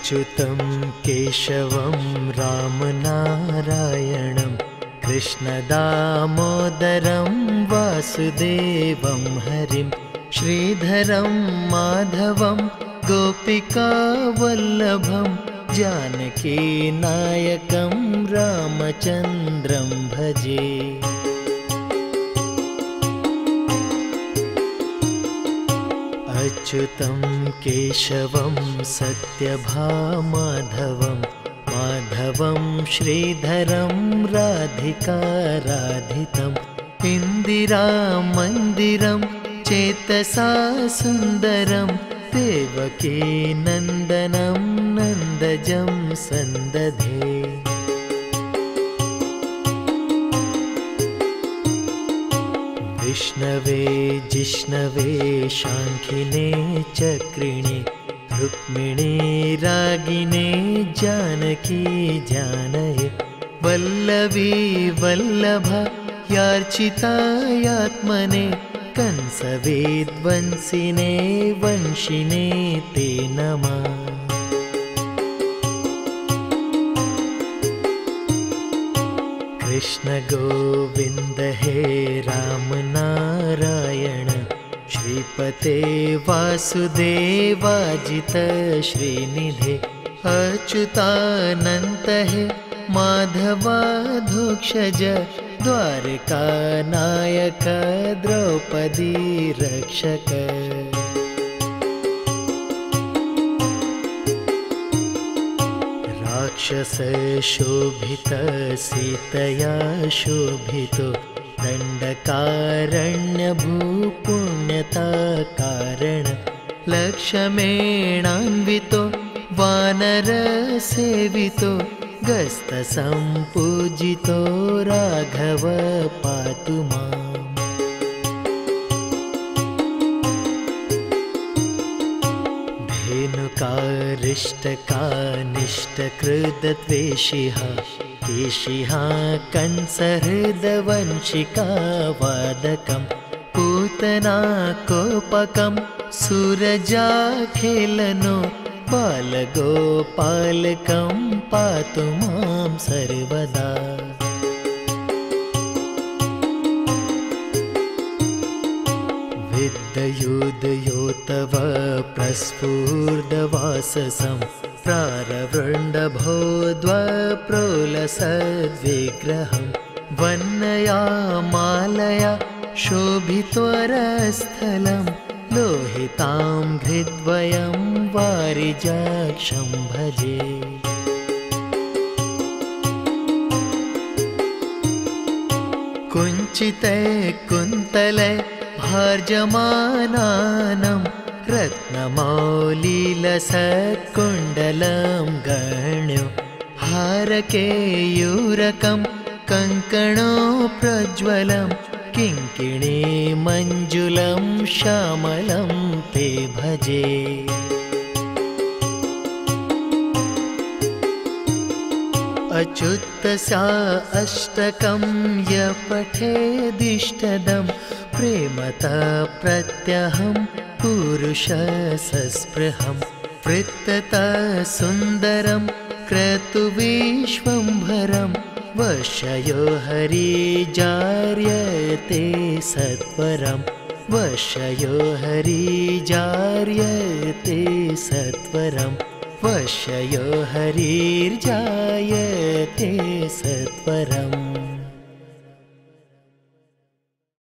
अच्युतं केशवं रामनारायणं कृष्णदामोदरं वासुदेवं हरिं श्रीधरं माधवं गोपिकावल्लभं जानकीनायकं रामचन्द्रं भजे। अच्युतं केशवं सत्यभामाधवं माधवं श्रीधरं राधिकाराधितम् इन्दिरामन्दिरं चेतसा सुन्दरं देवकी नन्दनं नन्दजं सन्दधे। विष्णवे जिष्णवे शाङ्खिने चक्रिणे रुक्मिणी रागिणे जानकी जानये वल्लवी वल्लभा यार्चितायात्मने कंसवेद्वंसिने वंशिने ते नमः। कृष्ण गोविन्द हे राम नारायण श्रीपते वासुदेवाजित श्रीनिधे अच्युतानन्त हे माधवाधोक्षज द्वारकानायक द्रौपदी रक्षक। राक्षसशोभित सीतया शोभितो दण्डकारण्यभूपुण्यता कारण लक्ष्मेणान्वितो वानरसेवितो गस्तसम्पूजितो राघव पातु माम्। धेनुकारिष्टकानिष्टकृतद्वेषिः केशिः कंसहृदवंशिकावादकं पूतना कोपकं सूरजाखेलनो बालगोपालकं पातु मां सर्वदा। विद्युदयो तव प्रस्फुर्दवाससं प्रारवृण्डभोद्वप्रोलसद्विग्रहं वन्नया मालया शोभित्वरस्थलं लोहितां घृद्वयं वारिजाक्षं भजे। कुञ्चिते कुन्तले भार्जमानानं रत्नमौलिलसत्कुण्डलं गण्यो हारकेयूरकं कङ्कणो प्रज्वलं किङ्किणी मञ्जुलं श्यामलं ते भजे। अच्युतस्या अष्टकं य पठेदिष्टदं प्रेमतः प्रत्यहं पुरुषसस्पृहं वृत्ततः सुन्दरं क्रतुविश्वम्भरं वश्यो हरिजार्यते सत्वरं वश्यो हरिजार्यते सत्वरं वश्यो हरिर्जायते सत्वरम्।